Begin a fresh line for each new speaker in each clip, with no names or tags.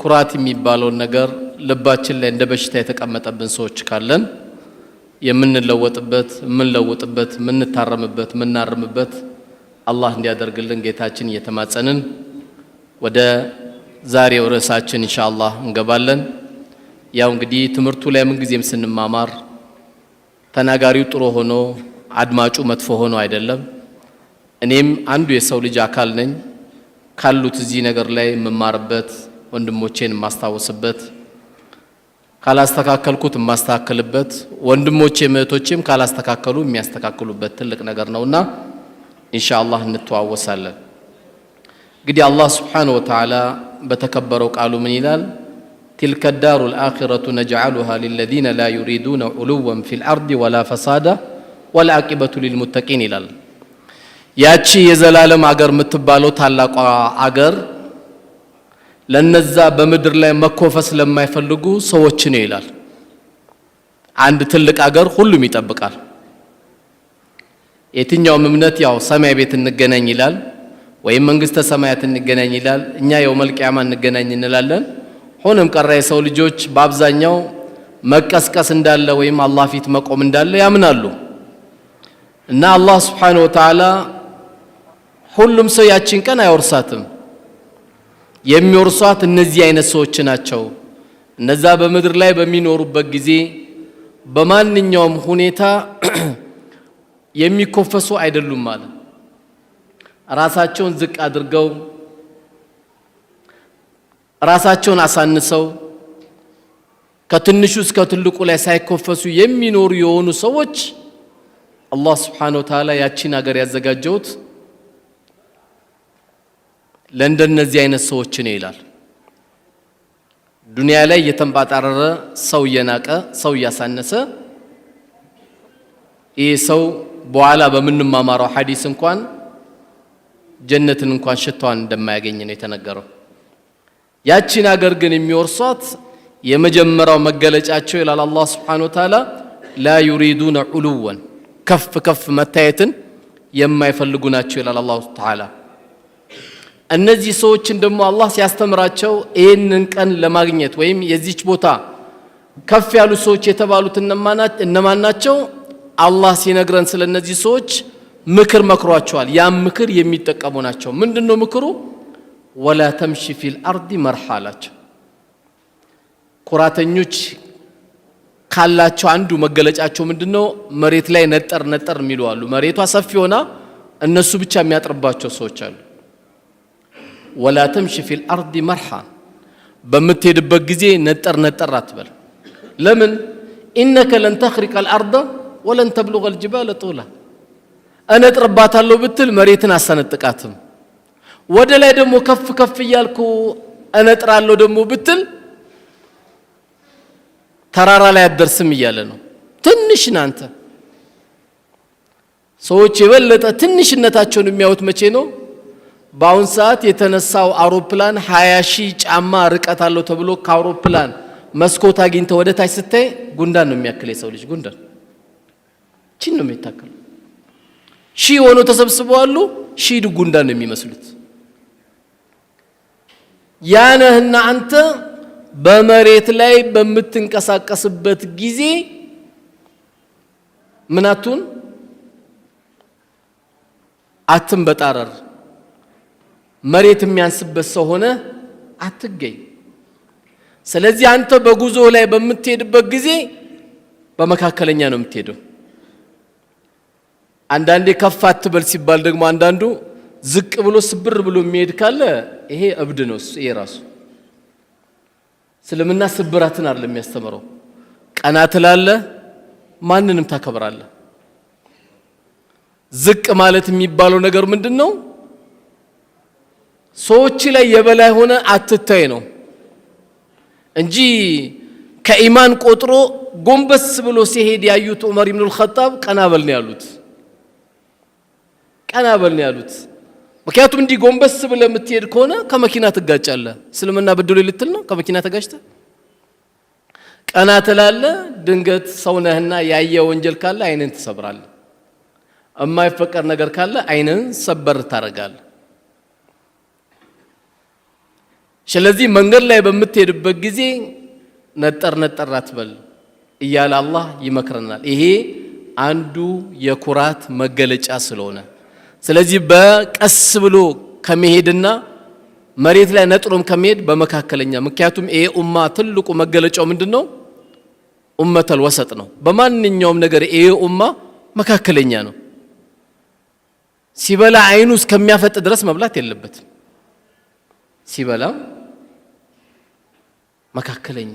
ኩራት የሚባለው ነገር ልባችን ላይ እንደ በሽታ የተቀመጠብን ሰዎች ካለን የምንለወጥበት ምንታረምበት ምናርምበት አላህ እንዲያደርግልን ጌታችን እየተማጸንን ወደ ዛሬው ርዕሳችን ኢንሻአላህ እንገባለን። ያው እንግዲህ ትምህርቱ ላይ ምን ጊዜም ስንማማር ተናጋሪው ጥሩ ሆኖ አድማጩ መጥፎ ሆኖ አይደለም። እኔም አንዱ የሰው ልጅ አካል ነኝ። ካሉት እዚህ ነገር ላይ መማርበት ወንድሞቼን ማስታወስበት ካላስተካከልኩት ማስተካከልበት ወንድሞቼ እህቶቼም ካላስተካከሉ የሚያስተካክሉበት ትልቅ ነገር ነውና ኢንሻአላህ እንተዋወሳለን። እንግዲህ አላህ Subhanahu Wa Ta'ala በተከበረው ቃሉ ምን ይላል? تلك الدار الآخرة نجعلها للذين لا يريدون علوا في الأرض ولا فسادا والعاقبة للمتقين ይላል። ያቺ የዘላለም አገር የምትባለው ታላቋ አገር ለነዛ በመድር ላይ መኮፈስ ለማይፈልጉ ሰዎች ነው ይላል። አንድ ትልቅ አገር ሁሉም ይጠብቃል። የትኛውም እምነት ያው ሰማይ ቤት እንገናኝ ይላል ወይም መንግስተ ሰማያት እንገናኝ ይላል። እኛ የውመል ቂያማ እንገናኝ እንላለን። ሆነም ቀረ የሰው ልጆች በአብዛኛው መቀስቀስ እንዳለ ወይም አላህ ፊት መቆም እንዳለ ያምናሉ። እና አላህ Subhanahu Wa Ta'ala ሁሉም ሰው ያቺን ቀን አይወርሳትም። የሚወርሷት እነዚህ አይነት ሰዎች ናቸው። እነዛ በመድር ላይ በሚኖሩበት ጊዜ በማንኛውም ሁኔታ የሚኮፈሱ አይደሉም ማለት ራሳቸውን ዝቅ አድርገው ራሳቸውን አሳንሰው ከትንሹ እስከ ትልቁ ላይ ሳይኮፈሱ የሚኖሩ የሆኑ ሰዎች አላህ Subhanahu Wa Ta'ala ያቺን ሀገር ያዘጋጀውት ለእንደነዚህ አይነት ሰዎች ነው ይላል። ዱንያ ላይ የተንባጣረረ ሰው የናቀ ሰው ያሳነሰ ይህ ሰው በኋላ በምንማማረው ሐዲስ እንኳን ጀነትን እንኳን ሽታዋን እንደማያገኝ ነው የተነገረው። ያቺን ሀገር ግን የሚወርሷት የመጀመሪያው መገለጫቸው ይላል አላህ Subhanahu Wa Ta'ala لا يريدون علوا ከፍ መታየትን የማይፈልጉ ናቸው ይላል አላህ Ta'ala። እነዚህ ሰዎችን ደግሞ አላህ ሲያስተምራቸው ይሄንን ቀን ለማግኘት ወይም የዚች ቦታ ከፍ ያሉ ሰዎች የተባሉት እነማን ናቸው? አላህ ሲነግረን ስለነዚህ ሰዎች ምክር መክሯቸዋል። ያ ምክር የሚጠቀሙ ናቸው። ምንድነው ምክሩ? ወላ ተምሺ ፊል አርዲ መርሐላቸው። ኩራተኞች ካላቸው አንዱ መገለጫቸው ምንድነው? መሬት ላይ ነጠር የሚሉ አሉ። መሬቷ ሰፊ ሆና እነሱ ብቻ የሚያጥርባቸው ሰዎች አሉ። ወላ ተምሺ ፊል አርዲ መርሐ በምትሄድበት ጊዜ ነጠር አትበል። ለምን? ኢነከ ለን ተኽሪቀ الارض ወለን ተብሉغ الجبال طولا እነጥርባታለሁ ብትል መሬትን አሰነጥቃትም። ወደ ላይ ደግሞ ከፍ እያልኩ እነጥራለሁ ደግሞ ብትል ተራራ ላይ አደርስም እያለ ነው። ትንሽ ናንተ ሰዎች የበለጠ ትንሽነታቸውን የሚያዩት መቼ ነው? በአሁን ሰዓት የተነሳው አውሮፕላን 20,000 ጫማ ርቀት አለው ተብሎ ከአውሮፕላን መስኮት አግኝተ ወደ ታች ስታይ ጉንዳን ነው የሚያክል የሰው ልጅ ጉንዳን ቺን ነው የሚታከለው። ሺህ ሆኖ ተሰብስበው አሉ። ሺህ ጉንዳን ነው የሚመስሉት። ያነህና አንተ በመሬት ላይ በምትንቀሳቀስበት ጊዜ ምናቱን አትንበጣረር። መሬት የሚያንስበት ሰው ሆነ አትገኝ። ስለዚህ አንተ በጉዞ ላይ በምትሄድበት ጊዜ በመካከለኛ ነው የምትሄደው። አንዳንዴ ከፍ አትበል ሲባል ደግሞ አንዳንዱ ዝቅ ብሎ ስብር ብሎ የሚሄድ ካለ ይሄ እብድ ነው። ይሄ ራሱ ስለምና ስብራትን አይደለም የሚያስተምረው። ቀና ትላለህ፣ ማንንም ታከብራለህ። ዝቅ ማለት የሚባለው ነገር ምንድነው? ሰዎች ላይ የበላይ ሆነ አትታይ ነው እንጂ ከኢማን ቆጥሮ ጎንበስ ብሎ ሲሄድ ያዩት ዑመር ኢብኑ አልኸጣብ ቀናበል ነው ያሉት። ምክንያቱም እንዲህ ጎንበስ ብለ የምትሄድ ከሆነ ከመኪና ትጋጫለህ። እስልምና በድሎ ልትል ነው ከመኪና ተጋጭተህ ቀና ትላለህ። ድንገት ሰውነህና ያየ ወንጀል ካለ አይነን ትሰብራለህ። የማይፈቀድ ነገር ካለ አይነን ሰበር ታረጋለህ። ስለዚህ መንገድ ላይ በምትሄድበት ጊዜ ነጠር ነጠር አትበል እያለ አላህ ይመክረናል። ይሄ አንዱ የኩራት መገለጫ ስለሆነ ስለዚህ በቀስ ብሎ ከመሄድና መሬት ላይ ነጥሮም ከመሄድ በመካከለኛ ምክንያቱም ይሄ ኡማ ትልቁ መገለጫው ምንድነው? ኡመተል ወሰጥ ነው። በማንኛውም ነገር ይሄ ኡማ መካከለኛ ነው። ሲበላ አይኑ እስከሚያፈጥ ድረስ መብላት የለበትም። ሲበላ መካከለኛ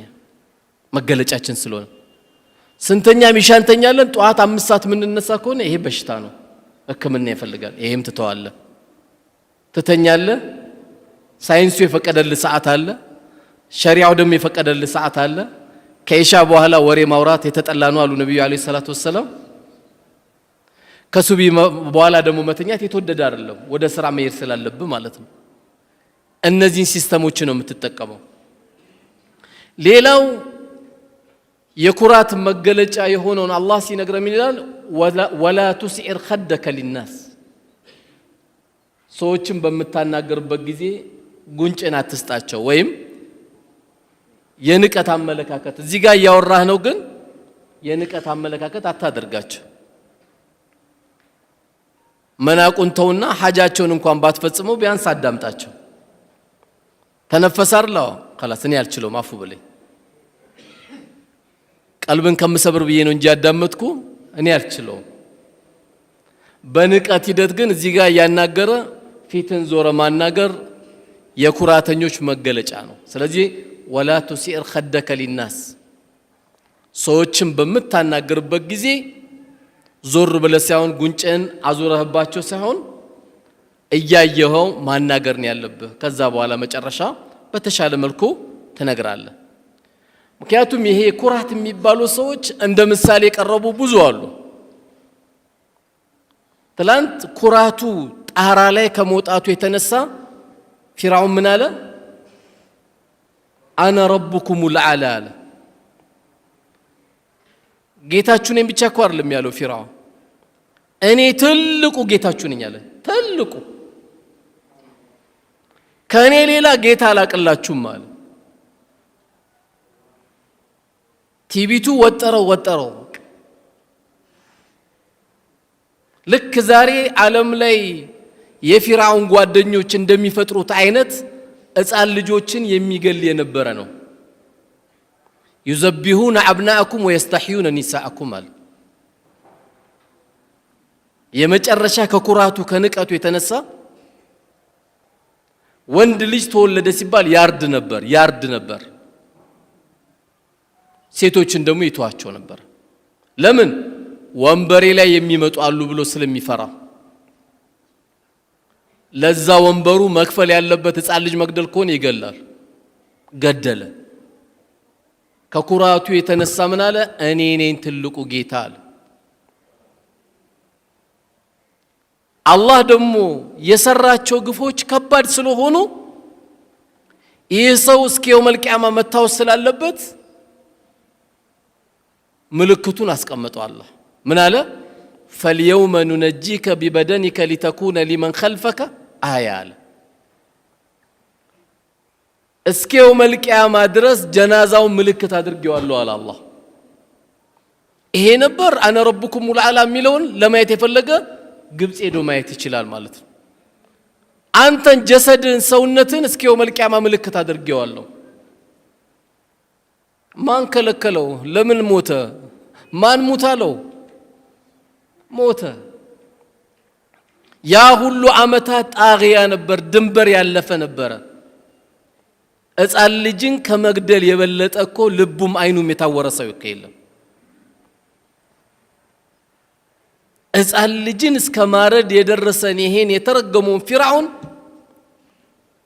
መገለጫችን ስለሆነ ስንተኛ ሚሻንተኛለን ጧት 5 ሰዓት ምንነሳ ከሆነ ይሄ በሽታ ነው፣ ህክምና ይፈልጋል። ይሄም ትተዋለ ትተኛለ። ሳይንሱ የፈቀደልህ ሰዓት አለ፣ ሸሪዓው ደግሞ የፈቀደልህ ሰዓት አለ። ከኢሻ በኋላ ወሬ ማውራት የተጠላ ነው አሉ ነብዩ አለይሂ ሰላቱ ወሰለም። ከሱቢ በኋላ ደግሞ መተኛት የተወደደ አይደለም፣ ወደ ስራ መሄድ ስላለብህ ማለት ነው። እነዚህን ሲስተሞች ነው የምትጠቀመው። ሌላው የኩራት መገለጫ የሆነውን አላህ ሲነግረን ምን ይላል? ወላ ቱስዒር ኸደከ ሊናስ፣ ሰዎችን በምታናገርበት ጊዜ ጉንጭን አትስጣቸው፣ ወይም የንቀት አመለካከት እዚህ ጋር እያወራህ ነው፣ ግን የንቀት አመለካከት አታደርጋቸው። መናቁን ተውና ሐጃቸውን እንኳን ባትፈጽመው ቢያንስ አዳምጣቸው። ተነፈሳርላው خلاص እኔ አልችለውም አፉ በለኝ፣ ቀልብን ከምሰብር ብዬ ነው እንጂ ያዳመጥኩ እኔ አልችለውም። በንቀት ሂደት ግን እዚህ ጋር ያናገረ ፊትን ዞረ ማናገር የኩራተኞች መገለጫ ነው። ስለዚህ ወላ ቱሲር ኸደከ ሊናስ፣ ሰዎችን በምታናገርበት ጊዜ ዞር ብለህ ሳይሆን ጉንጭን አዙረህባቸው ሳይሆን እያየኸው ማናገር ነው ያለብህ። ከዛ በኋላ መጨረሻ በተሻለ መልኩ ትነግራለህ። ምክንያቱም ይሄ ኩራት የሚባሉ ሰዎች እንደ ምሳሌ የቀረቡ ብዙ አሉ። ትላንት ኩራቱ ጣራ ላይ ከመውጣቱ የተነሳ ፊርዓውን ምን አለ? አነ ረብኩሙል አዕላ አለ። ጌታችሁ ነኝ ብቻ እኮ አይደለም ያለው ፊርዓውን፣ እኔ ትልቁ ጌታችሁ ነኝ አለ። ትልቁ ከኔ ሌላ ጌታ አላቅላችሁም አለ። ቲቢቱ ወጠረው። ልክ ዛሬ ዓለም ላይ የፊርዓውን ጓደኞች እንደሚፈጥሩት አይነት ሕፃን ልጆችን የሚገል የነበረ ነው። يذبحون أبناءكم ويستحيون نساءكم አለ። የመጨረሻ ከኩራቱ ከንቀቱ የተነሳ ወንድ ልጅ ተወለደ ሲባል ያርድ ነበር። ሴቶችን ደግሞ ይተዋቸው ነበር። ለምን? ወንበሬ ላይ የሚመጡ አሉ ብሎ ስለሚፈራ። ለዛ ወንበሩ መክፈል ያለበት ሕፃን ልጅ መግደል ከሆነ ይገላል። ገደለ። ከኩራቱ የተነሳ ምን አለ? እኔ ነኝ ትልቁ ጌታ አለ። አላህ ደግሞ የሰራቸው ግፎች ከባድ ስለሆኑ ይህ ሰው እስከ የውመል ቂያማ መታወስ ስላለበት ምልክቱን አስቀመጠው። አላህ ምን አለ? فاليوم ننجيك ببدنك لتكون لمن خلفك آية አለ። እስከ የውመል ቂያማ ድረስ ጀናዛውን ምልክት አድርጌዋለሁ አለ አላህ። ይሄ ነበር አነ ረብኩሙል አዕላ የሚለውን ለማየት የፈለገ ግብጽ ሄዶ ማየት ይችላል ማለት ነው። አንተን ጀሰድን ሰውነትን እስከ የውመል ቂያማ ምልክት አድርጌዋለሁ። ማን ከለከለው? ለምን ሞተ? ማን ሙታለው? ሞተ። ያ ሁሉ አመታት ጣጊያ ነበር፣ ድንበር ያለፈ ነበር። ሕፃን ልጅን ከመግደል የበለጠ እኮ ልቡም አይኑም የታወረ ሰው የለም። ሕፃን ልጅን እስከ ማረድ የደረሰን ይሄን የተረገመውን ፊርዓውን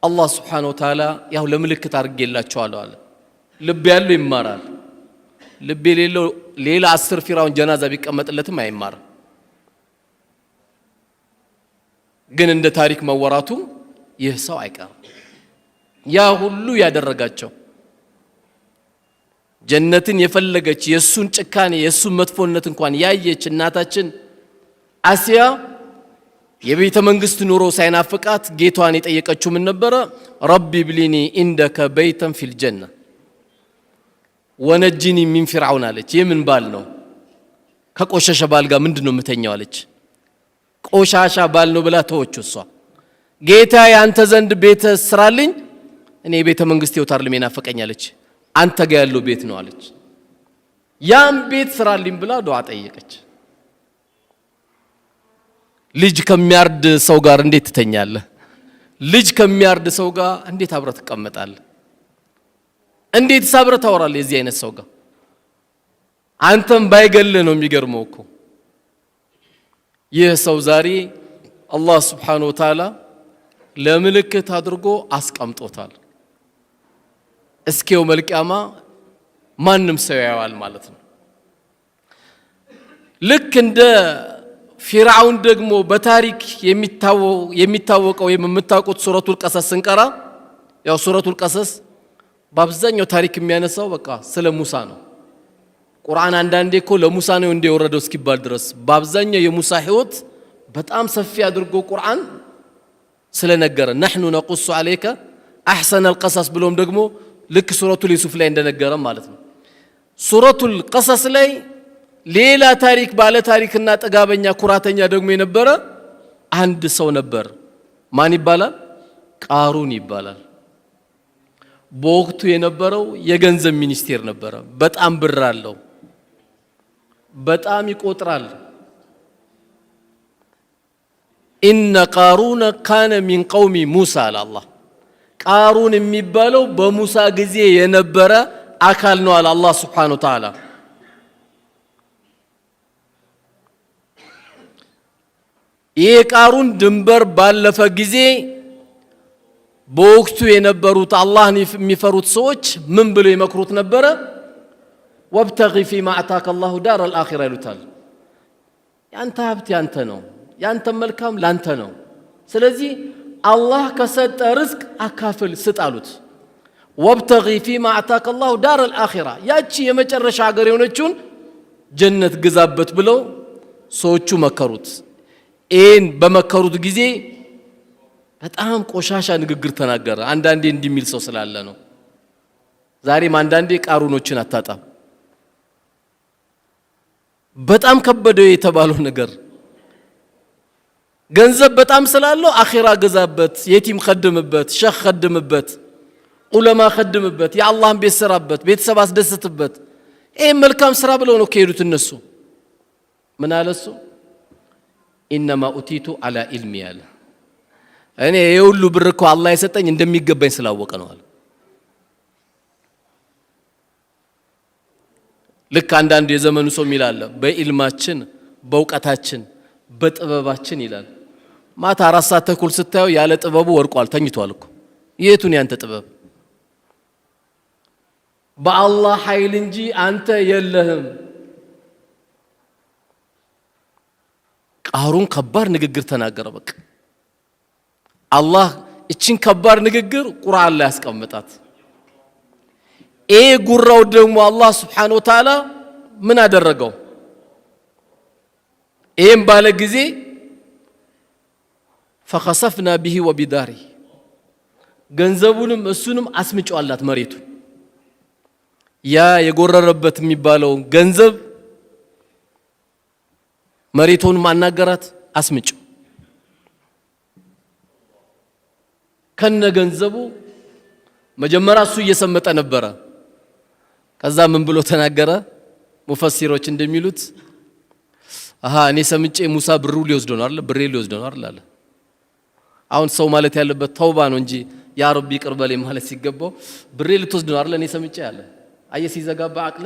አላህ ሱብሓነሁ ወተዓላ ያው ለምልክት አድርጌላቸዋለሁ አለ። ልብ ያለው ይማራል፣ ልብ የሌለው ሌላ 10 ፊርዓውን ጀናዛ ቢቀመጥለትም አይማርም። ግን እንደ ታሪክ መወራቱ ይህ ሰው አይቀርም። ያ ሁሉ ያደረጋቸው ጀነትን የፈለገች የሱን ጭካኔ የሱን መጥፎነት እንኳን ያየች እናታችን አሲያ የቤተ መንግስት ኑሮ ሳይናፍቃት ጌቷን የጠየቀችው ምን ነበረ? ረቢ ብሊኒ ኢንደከ በይተን ፊል ጀነ ወነጅኒ ሚን ፊርዓውን አለች። የምን ባል ነው? ከቆሻሻ ባል ጋር ምንድነው የምተኛው አለች። ቆሻሻ ባል ነው ብላ ተወችው። እሷ ጌታ ያንተ ዘንድ ቤት ስራልኝ፣ እኔ ቤተ መንግስት ይወታርልም የናፈቀኛለች፣ አንተ ጋር ያለው ቤት ነው አለች። ያን ቤት ስራልኝ ብላ ዱዓ ጠየቀች። ልጅ ከሚያርድ ሰው ጋር እንዴት ትተኛለህ? ልጅ ከሚያርድ ሰው ጋር እንዴት አብረህ ትቀመጣለህ? እንዴት አብረህ ታወራለህ የዚህ አይነት ሰው ጋር? አንተም ባይገልህ ነው የሚገርመው እኮ። ይህ ሰው ዛሬ አላህ Subhanahu Wa Ta'ala ለምልክት አድርጎ አስቀምጦታል። እስኪው መልቂያማ ማንም ሰው ያያዋል ማለት ነው። ልክ እንደ ፊርዓውን ደግሞ በታሪክ የሚታወቀው የምታውቁት ሱረቱል ቀሰስ ስንቀራ፣ ያው ሱረቱል ቀሰስ በአብዛኛው ታሪክ የሚያነሳው በቃ ስለ ሙሳ ነው። ቁርአን አንዳንዴ እኮ ለሙሳ ነው እንደወረደው እስኪባል ድረስ በአብዛኛው የሙሳ ህይወት በጣም ሰፊ አድርጎ ቁርአን ስለነገረ ነህኑ ነቁሱ አለይከ አህሰነል ቀሰስ ብሎም ደግሞ ልክ ሱረቱል ዩሱፍ ላይ እንደነገረ ማለት ነው። ሱረቱል ቀሰስ ላይ ሌላ ታሪክ ባለ ታሪክና ጥጋበኛ ኩራተኛ ደግሞ የነበረ አንድ ሰው ነበር። ማን ይባላል? ቃሩን ይባላል። በወቅቱ የነበረው የገንዘብ ሚኒስቴር ነበረ። በጣም ብር አለው፣ በጣም ይቆጥራል። ኢነ ቃሩን ካነ ሚን ቀውሚ ሙሳ አላህ። ቃሩን የሚባለው በሙሳ ጊዜ የነበረ አካል ነው አለ አላህ Subhanahu Wa Ta'ala። ይህ ቃሩን ድንበር ባለፈ ጊዜ በወቅቱ የነበሩት አላህን የሚፈሩት ሰዎች ምን ብለው ይመክሩት ነበረ? ወብተጊ ፊማ አታከ አላሁ ዳረል አኺራ ይሉታል። ያንተ ሀብት ያንተ ነው፣ ያንተ መልካም ላንተ ነው። ስለዚህ አላህ ከሰጠ ርዝቅ አካፍል ስጥ አሉት። ወብተጊ ፊማ አታከ አላሁ ዳረል አኺራ፣ ያቺ የመጨረሻ ሀገር የሆነችውን ጀነት ግዛበት ብለው ሰዎቹ መከሩት። ይህን በመከሩት ጊዜ በጣም ቆሻሻ ንግግር ተናገረ። አንዳንዴ እንዲሚል ሰው ስላለ ነው። ዛሬም አንዳንዴ ቃሩኖችን አታጣም። በጣም ከበደው የተባለው ነገር ገንዘብ በጣም ስላለው አኺራ ገዛበት፣ የቲም ኸድምበት፣ ሸህ ኸድምበት፣ ዑለማ ኸድምበት፣ የአላህን ቤት ስራበት፣ ቤተሰብ አስደስትበት። ይሄ መልካም ስራ ብለው ነው ከሄዱት እነሱ። ምን አለሱ? ኢነማ ኡቲቱ አላ ኢልሚ ያለ እኔ የሁሉ ብር እኮ አላህ የሰጠኝ እንደሚገባኝ ስላወቀ ነው አለ። ልክ አንዳንድ የዘመኑ ሰው ይላል በኢልማችን በእውቀታችን በጥበባችን ይላል። ማታ 4 ሰዓት ተኩል ስታየው ያለ ጥበቡ ወርቋል፣ ተኝቷል እኮ። የቱን ያንተ ጥበብ? በአላህ ኃይል እንጂ አንተ የለህም። ቃሩን ከባድ ንግግር ተናገረ። በቃ አላህ እቺን ከባድ ንግግር ቁርአን ላይ ያስቀምጣት። ጉራው ደግሞ አላህ Subhanahu Wa Ta'ala ምን አደረገው? ይሄን ባለ ጊዜ فخسفنا به وبداره ገንዘቡንም እሱንም አስምጫዋላት መሬቱ። ያ የጎረረበት የሚባለው ገንዘብ መሬቱን ማናገራት አስምጭው ከነ ገንዘቡ። መጀመሪያ እሱ እየሰመጠ ነበረ። ከዛ ምን ብሎ ተናገረ? ሙፈሲሮች እንደሚሉት እኔ ሰምጬ ሙሳ ብሩ ሊወስድ ነው አይደል? ብሬ ሊወስድ ነው አይደል አለ። አሁን ሰው ማለት ያለበት ተውባ ነው እንጂ ያ ረቢ ይቅር በለኝ ማለት ሲገባው ብሬ ልትወስድ ነው አይደል? እኔ ሰምጬ ያለ አየህ ሲዘጋባ አቅለ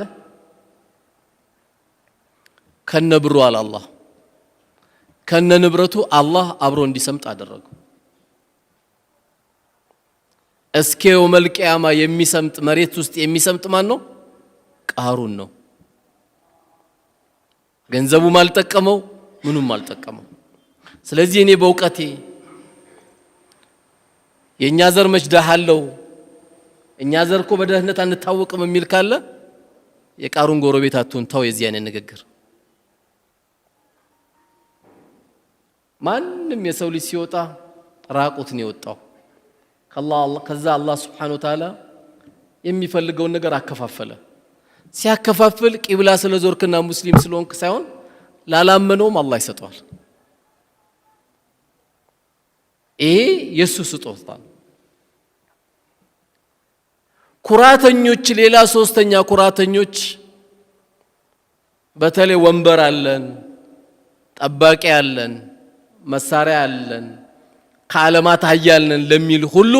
ከነ ብሩ አለ አላህ ከነ ንብረቱ አላህ አብሮ እንዲሰምጥ አደረገው። እስከ የውመል ቂያማ የሚሰምጥ መሬት ውስጥ የሚሰምጥ ማን ነው? ቃሩን ነው። ገንዘቡም አልጠቀመው፣ ምኑም አልጠቀመው። ስለዚህ እኔ በእውቀቴ የኛ ዘር መጅዳህ አለው እኛ ዘር እኮ በደህነት አንታወቅም የሚል ካለ የቃሩን ጎረቤት አትሁን። ተው የዚህ አይነት ንግግር። ማንም የሰው ልጅ ሲወጣ ራቁትን የወጣው ከዛ አላህ Subhanahu Wa Ta'ala የሚፈልገውን ነገር አከፋፈለ ሲያከፋፍል ቂብላ ስለዞርክና ሙስሊም ስለሆንክ ሳይሆን ላላመነውም አላህ ይሰጠዋል ይሄ ኢየሱስ ስጦታ ኩራተኞች ሌላ ሶስተኛ ኩራተኞች በተለይ ወንበር አለን ጠባቂ አለን መሳሪያ አለን ከዓለማት ኃያልነን ለሚል ሁሉ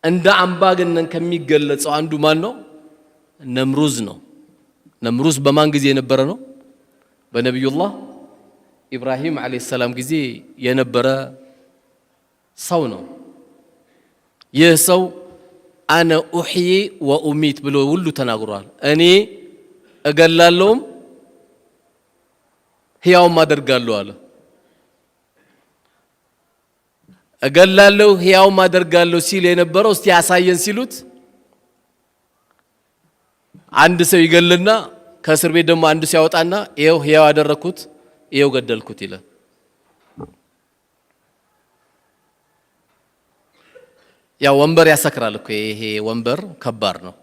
እንደ አምባገነን ከሚገለጸው አንዱ ማን ነው ነምሩዝ ነው ነምሩዝ በማን ጊዜ የነበረ ነው በነብዩላህ ኢብራሂም አለይሂ ሰላም ጊዜ የነበረ ሰው ነው ይህ ሰው አነ ኡህይ ወኡሚት ብሎ ሁሉ ተናግሯል እኔ እገላለሁም ሕያውም አደርጋለሁ አለ እገላለሁ ሕያውም አደርጋለሁ ሲል የነበረው እስቲ ያሳየን ሲሉት አንድ ሰው ይገልና ከእስር ቤት ደግሞ አንድ ሰው ያወጣና ይሄው ሕያው አደረኩት ይሄው ገደልኩት ይላል ያ ወንበር ያሰክራል እኮ ይሄ ወንበር ከባድ ነው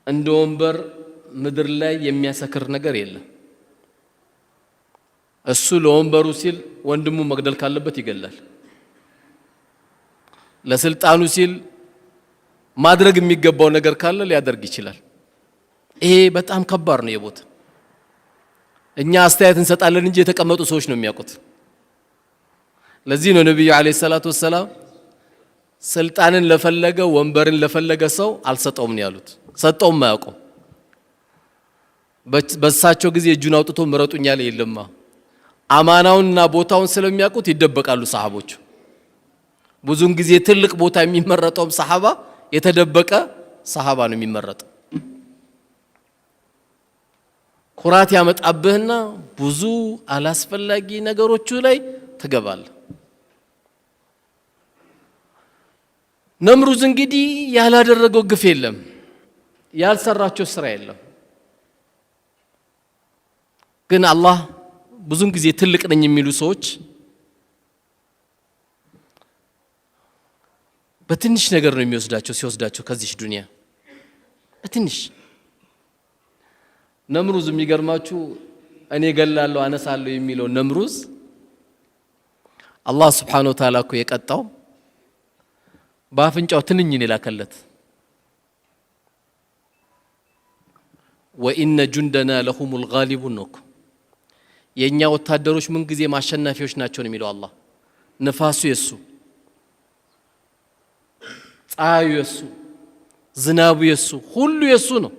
እንደ ወንበር ምድር ላይ የሚያሰክር ነገር የለም እሱ ለወንበሩ ሲል ወንድሙ መግደል ካለበት ይገላል ለስልጣኑ ሲል ማድረግ የሚገባው ነገር ካለ ሊያደርግ ይችላል ይሄ በጣም ከባድ ነው የቦታ እኛ አስተያየት እንሰጣለን እንጂ የተቀመጡ ሰዎች ነው የሚያውቁት ለዚህ ነው ነብዩ አለይሂ ሰላቱ ወሰለም ስልጣንን ለፈለገ ወንበርን ለፈለገ ሰው አልሰጠውም ነው ያሉት ሰጠውም ማያውቀው በሳቸው ጊዜ እጁን አውጥቶ ምረጡኛል የለማ አማናውንና ቦታውን ስለሚያውቁት ይደበቃሉ ሰሃቦች ብዙን ጊዜ ትልቅ ቦታ የሚመረጠው ሰሃባ የተደበቀ ሰሃባ ነው የሚመረጠው ኩራት ያመጣብህና ብዙ አላስፈላጊ ነገሮች ላይ ተገባል ነምሩዝ እንግዲህ ያላደረገው ግፍ የለም ያልሰራቸው ስራ የለም ግን አላህ ብዙን ጊዜ ትልቅ ነኝ የሚሉ ሰዎች በትንሽ ነገር ነው የሚወስዳቸው ሲወስዳቸው ከዚህ ዱንያ በትንሽ ነምሩዝ የሚገርማችሁ እኔ ገላለሁ አነሳለሁ የሚለው ነምሩዝ አላህ Subhanahu Wa Ta'ala እኮ የቀጣው በአፍንጫው ትንኝን ይላከለት ወኢነ ጁንደና ለሁሙል ጋሊቡን ነው የኛ ወታደሮች ምን ጊዜ ማሸናፊዎች ናቸው ነው የሚለው አላህ ነፋሱ የሱ ፀሐዩ የሱ ዝናቡ የሱ ሁሉ የሱ ነው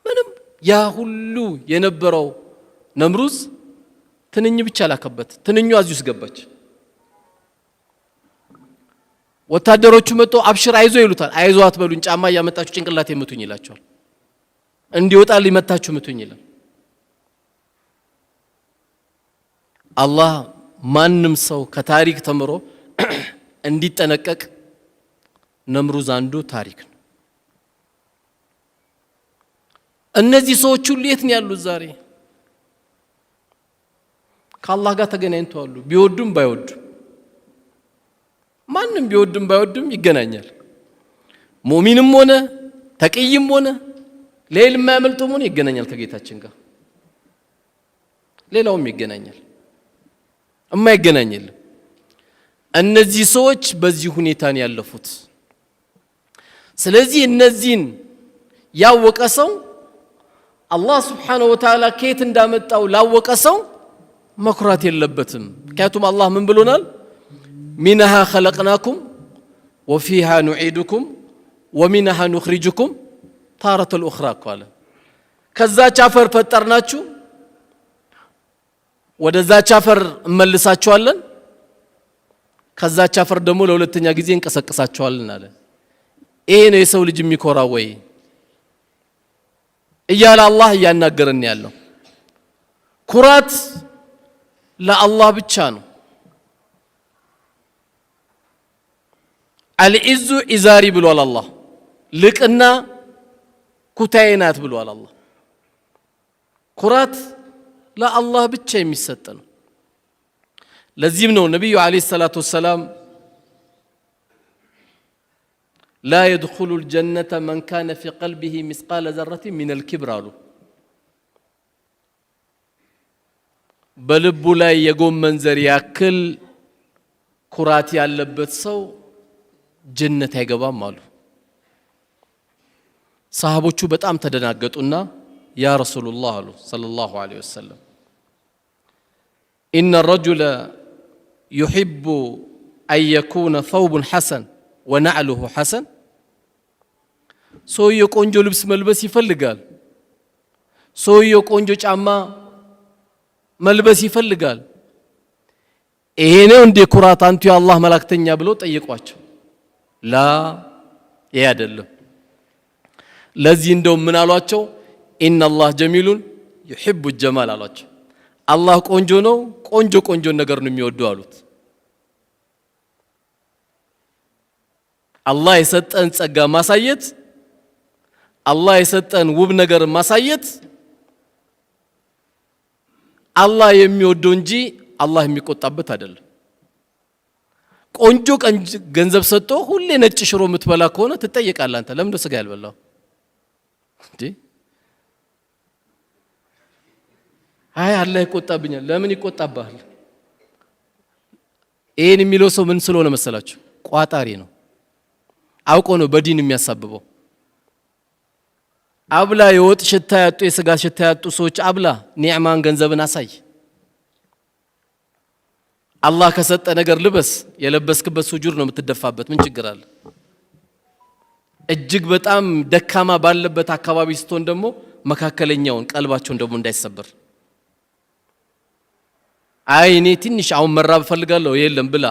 ምንም ያ ሁሉ የነበረው ነምሩዝ ትንኝ ብቻ ላከበት ትንኙ አዚውስ ገባች ወታደሮቹ መጥቶ አብሽር አይዞ ይሉታል አይዞ አትበሉኝ ጫማ ያመጣችሁ ጭንቅላት የምቱኝ ይላቸዋል እንዲወጣ ሊመታችሁ ምቱኝ ይላል አላህ ማንም ሰው ከታሪክ ተምሮ እንዲጠነቀቅ ነምሩዝ አንዱ ታሪክ ነው እነዚህ ሰዎች ሁሉ የት ነው ያሉት ዛሬ ከአላህ ጋር ተገናኝተዋል ቢወዱም ባይወዱም ማንም ቢወድም ባይወድም ይገናኛል ሙእሚንም ሆነ ተቅይም ሆነ ሌላ የማያመልጠው ሆነ ይገናኛል ከጌታችን ጋር ሌላውም ይገናኛል የማይገናኝ የለም እነዚህ ሰዎች በዚህ ሁኔታ ነው ያለፉት ስለዚህ እነዚህን ያወቀ ሰው አላህ Subhanahu Wa Ta'ala ከየት እንዳመጣው ላወቀ ሰው መኩራት የለበትም ምክንያቱም አላህ ምን ብሎናል منها خلقناكم وفيها نعيدكم ومنها نخرجكم تارة الأخرى قال ከዛች አፈር ፈጠርናችሁ ወደዛች አፈር እንመልሳችኋለን ከዛች አፈር ደግሞ ለሁለተኛ ጊዜ እንቀሰቅሳችኋለን አለ ይሄ ነው የሰው ልጅ የሚኮራው ወይ እያለ አላህ ያናገረን ያለው ኩራት ለአላህ ብቻ ነው አልኢዙ ኢዛሪ ብሏል አላህ ልቅና ኩታዬ ናት ብሏል አላህ። ኩራት ለአላህ ብቻ የሚሰጥ ነው። ለዚህም ነው ነቢዩ ዓለይሂ ሰላቱ ወሰላም ላ የድኹሉ ልጀነተ መን ካነ ፊ ቀልቢሂ ሚስቃለ ዘረቲን ሚነል ኪብር አሉ። በልቡ ላይ የጎመን ዘር ያክል ኩራት ያለበት ሰው ጀነት አይገባም አሉ። ሰሃቦቹ በጣም ተደናገጡና ያ ረሱሉላህ አሉ ሰለላሁ ዐለይሂ ወሰለም ኢነ ረጁለ ዩሒቡ አን የኩነ ተውቡን ሐሰን ወነዕሉሁ ሐሰን። ሰውየው ቆንጆ ልብስ መልበስ ይፈልጋል። ሰውየው ቆንጆ ጫማ መልበስ ይፈልጋል። ይሄ ነው እንደ ኩራት አንቱ የአላህ መላእክተኛ ብለው ጠየቋቸው። ላ ይሄ አይደለም። ለዚህ እንደው ምን አሏቸው? ኢነላህ ጀሚሉን ዩሒቡ ጀማል አሏቸው። አላህ ቆንጆ ነው፣ ቆንጆ ነገር ነው የሚወደው አሉት። አላህ የሰጠን ጸጋ ማሳየት፣ አላህ የሰጠን ውብ ነገር ማሳየት አላህ የሚወደው እንጂ አላህ የሚቆጣበት አይደለም። ቆንጆ ገንዘብ ሰጥቶ ሁሌ ነጭ ሽሮ የምትበላ ከሆነ ትጠየቃለህ። አንተ ለምን ስጋ ያልበላው እንዴ? አይ አላህ ይቆጣብኛል። ለምን ይቆጣብሃል? ይሄን የሚለው ሰው ምን ስለሆነ መሰላችሁ? ቋጣሪ ነው። አውቆ ነው በዲን የሚያሳብበው። አብላ የወጥ ሽታ ያጡ የስጋ ሽታ ያጡ ሰዎች አብላ፣ ኒዕማን ገንዘብን አሳይ። አላህ ከሰጠ ነገር ልበስ። የለበስክበት ሱጁድ ነው የምትደፋበት። ምን ችግር አለ? እጅግ በጣም ደካማ ባለበት አካባቢ ስትሆን ደግሞ መካከለኛውን ቀልባቸውን ደግሞ እንዳይሰበር። አይ እኔ ትንሽ አሁን መራብ ፈልጋለሁ፣ የለም ብላ።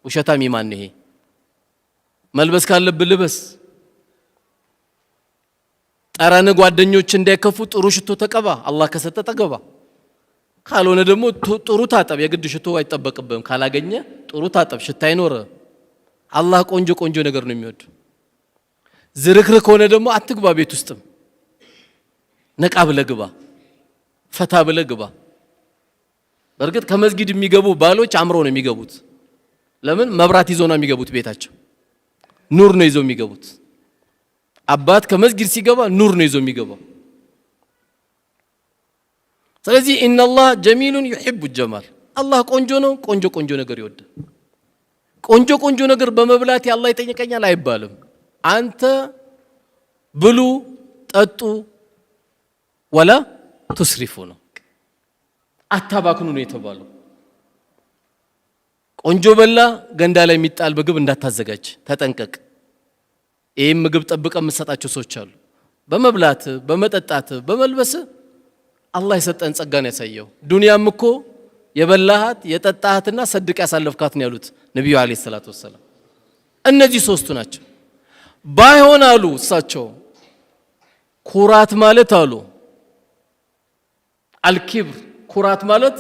ውሸታም ይማን ይሄ? መልበስ ካለብህ ልበስ። ጠረን ጓደኞች እንዳይከፉ ጥሩ ሽቶ ተቀባ። አላህ ከሰጠ ተገባ። ካልሆነ ደግሞ ጥሩ ታጠብ። የግድ ሽቶ አይጠበቅብህም። ካላገኘ ጥሩ ታጠብ፣ ሽታ አይኖር። አላህ ቆንጆ ነገር ነው የሚወድ። ዝርክርክ ከሆነ ደግሞ አትግባ። ቤት ውስጥም ነቃ ብለህ ግባ፣ ፈታ ብለህ ግባ። በእርግጥ ከመስጊድ የሚገቡ ባሎች አምረው ነው የሚገቡት። ለምን? መብራት ይዘው ነው የሚገቡት። ቤታቸው ኑር ነው ይዘው የሚገቡት። አባት ከመስጊድ ሲገባ ኑር ነው ይዘው የሚገባው። ስለዚህ ኢነላህ ጀሚሉን ዩሒቡ ጀማል። አላህ ቆንጆ ነው፣ ቆንጆ ነገር ይወዳል። ቆንጆ ነገር በመብላት አላህ ይጠይቀኛል አይባልም። አንተ ብሉ ጠጡ ወላ ቱስሪፉ ነው፣ አታባክኑ ነው የተባለው። ቆንጆ በላ ገንዳ ላይ የሚጣል ምግብ እንዳታዘጋጅ ተጠንቀቅ። ይህም ምግብ ጠብቀው የምትሰጣቸው ሰዎች አሉ። በመብላት በመጠጣት በመልበስ አላህ የሰጠን ጸጋን ያሳየው። ዱንያም እኮ የበላሃት የጠጣሃትና ሰድቅ ያሳለፍካት ነው ያሉት ነብዩ አለይሂ ሰላቱ ወሰለም። እነዚህ ሶስቱ ናቸው። ባይሆን አሉ እሳቸው ኩራት ማለት አሉ አልኪብር፣ ኩራት ማለት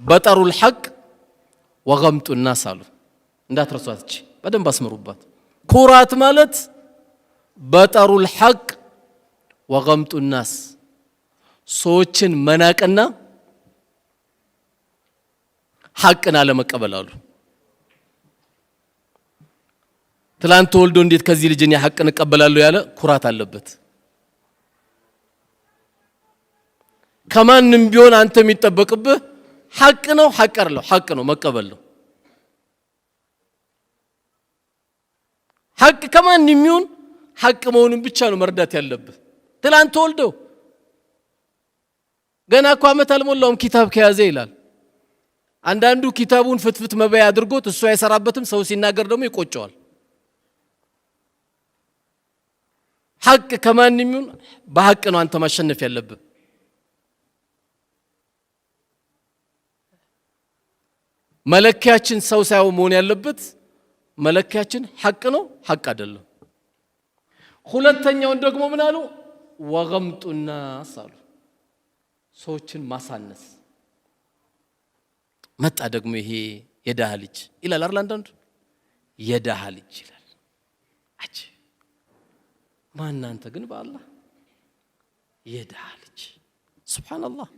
በጠሩል ሐቅ ወገምጡ الناس አሉ። እንዳትረሷት፣ እቺ በደንብ አስምሩባት። ኩራት ማለት በጠሩል ሐቅ ወገምጡ الناس፣ ሰዎችን መናቅና ሐቅን አለመቀበል አሉ። ትላንት ተወልዶ እንዴት ከዚህ ልጅ እኔ ሐቅን እቀበላለሁ ያለ ኩራት አለበት። ከማንም ቢሆን አንተ የሚጠበቅብህ ሐቅ ነው፣ ሐቅ ነው መቀበል ነው። ሐቅ ከማንም ይሁን ሐቅ መሆኑን ብቻ ነው መርዳት ያለብህ። ትላንት ተወልዶ ገና እኮ ዓመት አልሞላውም ኪታብ ከያዘ ይላል። አንዳንዱ ኪታቡን ፍትፍት መበያ አድርጎት እሱ አይሰራበትም። ሰው ሲናገር ደግሞ ይቆጨዋል። ሐቅ ከማንም ይሁን በሐቅ ነው አንተ ማሸነፍ ያለብህ። መለኪያችን ሰው ሳይሆን መሆን ያለበት መለኪያችን ሐቅ ነው፣ ሐቅ አይደለም። ሁለተኛውን ደግሞ ምን አሉ? ወገምጡ الناس አሉ። ሰዎችን ማሳነስ መጣ። ደግሞ ይሄ የደሃ ልጅ ይላል አይደል? አንዳንዱ የደሃ ልጅ ይላል። ማናንተ ግን በአላህ የድሃ ልጅ ሱብሃንአላህ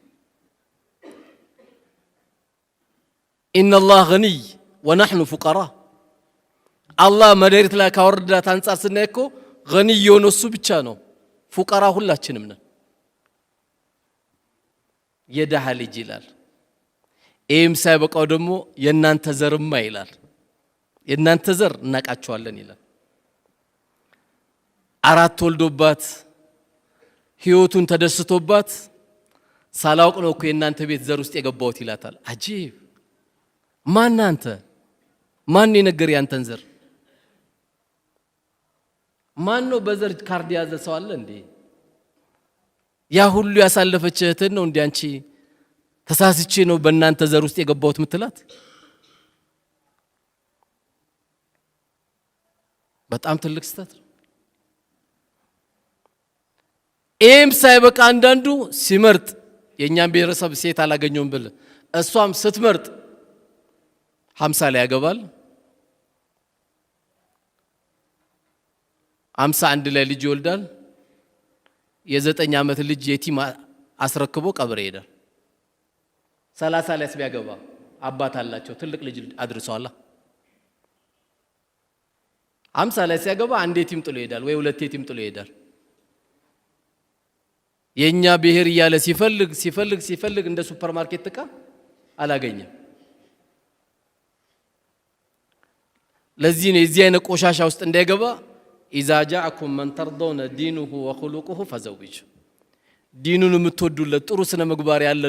ኢነላህ ገኒይ ወነሕኑ ፉቀራ አላህ መሬት ላይ ካወረዳት አንጻር ስናይ እኮ ገኒይ የሆነው እሱ ብቻ ነው ፉቀራ ሁላችንም ነን የድሃ ልጅ ይላል ይህም ሳይበቃው ደግሞ የእናንተ ዘርማ ይላል የእናንተ ዘር እናቃቸዋለን ይላል አራት ወልዶባት ህይወቱን ተደስቶባት ሳላውቅ ነው እኮ የእናንተ ቤት ዘር ውስጥ የገባሁት ይላታል አጂብ ማናንተ ማን የነገር ያንተን ዘር ማን ነው በዘር ካርድ ያዘ ሰው አለ እንዴ ያ ሁሉ ያሳለፈች እህትን ነው እንዴ አንቺ ተሳስቼ ነው በእናንተ ዘር ውስጥ የገባሁት ምትላት በጣም ትልቅ ስተት ኤም ሳይበቃ አንዳንዱ ሲመርጥ የኛን ብሔረሰብ ሴት አላገኘውም ብለ እሷም ስትመርጥ 50 ላይ ያገባል 51 ላይ ልጅ ይወልዳል የ9 ዓመት ልጅ የቲም አስረክቦ ቀብር ይሄዳል 30 ላይ ሲያገባ አባት አላቸው ትልቅ ልጅ አድርሰዋል 50 ላይ ሲያገባ አንድ የቲም ጥሎ ይሄዳል ወይ ሁለት የቲም ጥሎ ይሄዳል የኛ ብሔር ይያለ ሲፈልግ እንደ ሱፐርማርኬት ዕቃ አላገኘም ለዚህ ነው እዚህ አይነት ቆሻሻ ውስጥ እንዳይገባ إذا جاءكم من ترضون دينه وخلقه فزوجوا ዲኑን የምትወዱለት ጥሩ ስነ ምግባር ያለ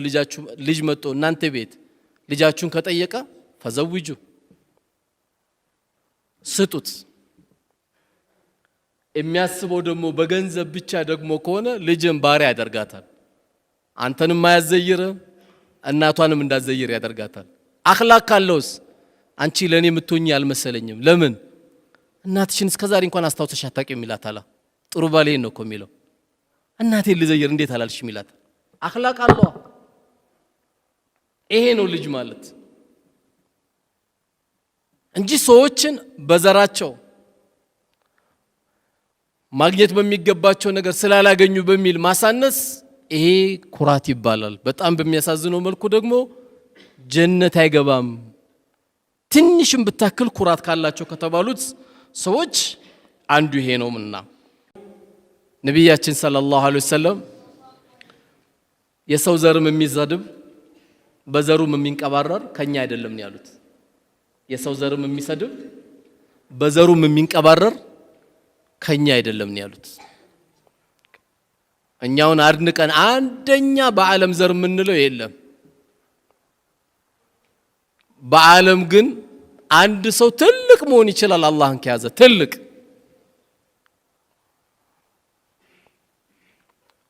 ልጅ መጥቶ እናንተ ቤት ልጃችሁን ከጠየቀ ፈዘውጁ ስጡት የሚያስበው ደግሞ በገንዘብ ብቻ ደግሞ ከሆነ ልጅን ባሪያ ያደርጋታል አንተንም ማያዘይር እናቷንም እንዳዘይር ያደርጋታል አኽላቅ ካለውስ አንቺ ለኔ የምትሆኚ አልመሰለኝም ለምን እናትሽን እስከዛሬ እንኳን አስታውሰሽ አታውቂም ይላታል ጥሩ ባሌ ነው እኮ የሚለው እናቴ ልዘይር እንዴት አላልሽም ይላታል አኽላቅ አለው ይሄ ነው ልጅ ማለት እንጂ ሰዎችን በዘራቸው ማግኘት በሚገባቸው ነገር ስላላገኙ በሚል ማሳነስ ይሄ ኩራት ይባላል በጣም በሚያሳዝነው መልኩ ደግሞ ጀነት አይገባም ትንሽም ብታክል ኩራት ካላቸው ከተባሉት ሰዎች አንዱ ይሄ ነውና ነብያችን ሰለላሁ ዐለይሂ ወሰለም የሰው ዘርም የሚዘድብ በዘሩም የሚንቀባረር ከኛ አይደለም ያሉት የሰው ዘርም የሚሰድብ በዘሩም የሚንቀባረር ከኛ አይደለም ያሉት እኛውን አድንቀን አንደኛ በዓለም ዘር ምንለው የለም በዓለም ግን አንድ ሰው ትልቅ መሆን ይችላል አላህን ከያዘ ትልቅ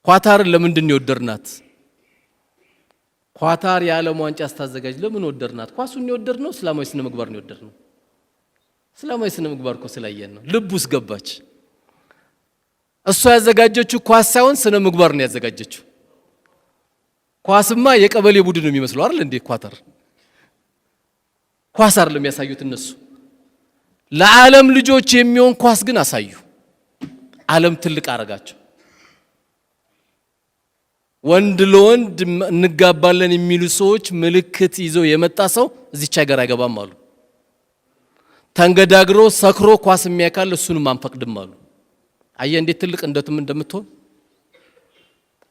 ኳታር ለምንድን ነው ወደርናት ኳታር የዓለም ዋንጫ አስተዛጋጅ ለምን ወደርናት ኳሱን ነው እስላማዊ ስነ ምግባር ነው ወደርነው እስላማዊ ስነ ምግባር እኮ ስላየን ነው ልቡስ ገባች እሷ ያዘጋጀችው ኳስ ሳይሆን ስነ ምግባር ነው ያዘጋጀችው ኳስማ የቀበሌ ቡድን ነው የሚመስለው አይደል እንዴ ኳታር ኳስ አይደለም ያሳዩት እነሱ ለዓለም ልጆች የሚሆን ኳስ ግን አሳዩ ዓለም ትልቅ አረጋቸው ወንድ ለወንድ እንጋባለን የሚሉ ሰዎች ምልክት ይዘው የመጣ ሰው እዚች ሀገር አይገባም አሉ ተንገዳግሮ ሰክሮ ኳስ የሚያካል እሱንም አንፈቅድም አሉ አየ እንዴት ትልቅ እንደምትሆን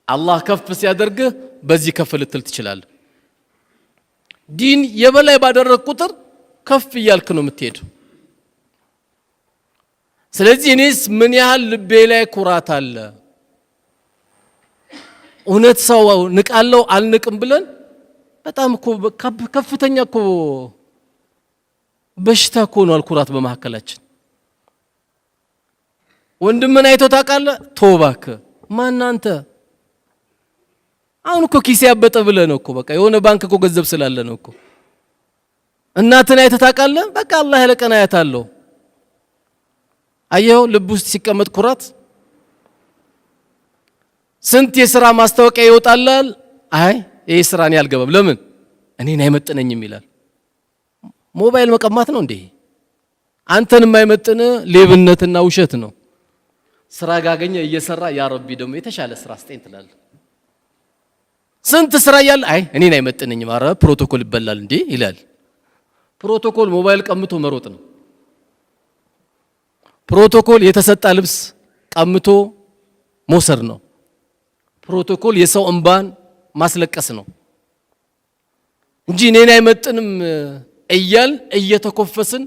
አላህ ከፍ ሲያደርግ በዚህ ከፍ ልትል ትችላለህ ዲን የበላይ ባደረግ ቁጥር ከፍ ይያልክ ነው የምትሄደው ስለዚህ እኔስ ምን ያህል ልቤ ላይ ኩራት አለ እውነት ሰው ንቃለው አልንቅም ብለን በጣም እኮ ከፍተኛ እኮ በሽታ እኮ ነው ኩራት በመሐከላችን ወንድምን አይቶ ታውቃለህ ተውባክ ማን አንተ አሁን እኮ ኪስ ያበጠ ብለህ ነው እኮ በቃ የሆነ ባንክ እኮ ገንዘብ ስላለ ነው እኮ እናትን አይቶ ታውቃለህ በቃ አላህ ያለቀና ያታለው አየው ልብ ውስጥ ሲቀመጥ ኩራት ስንት የሥራ ማስታወቂያ ይወጣላል አይ ይሄ ስራን ያልገባም ለምን እኔን አይመጥነኝም ይላል ሞባይል መቀማት ነው እንዴ አንተን የማይመጥነ ሌብነትና ውሸት ነው ስራ ጋገኘ እየሰራ ያ ረቢ ደግሞ የተሻለ ስራ ስጠኝ ትላለህ። ስንት ስራ ያለ አይ እኔን አይመጥነኝም ኧረ ፕሮቶኮል ይበላል እንዴ ይላል። ፕሮቶኮል ሞባይል ቀምቶ መሮጥ ነው። ፕሮቶኮል የተሰጣ ልብስ ቀምቶ መውሰድ ነው። ፕሮቶኮል የሰው እንባን ማስለቀስ ነው እንጂ እኔን አይመጥንም እያል እየተኮፈስን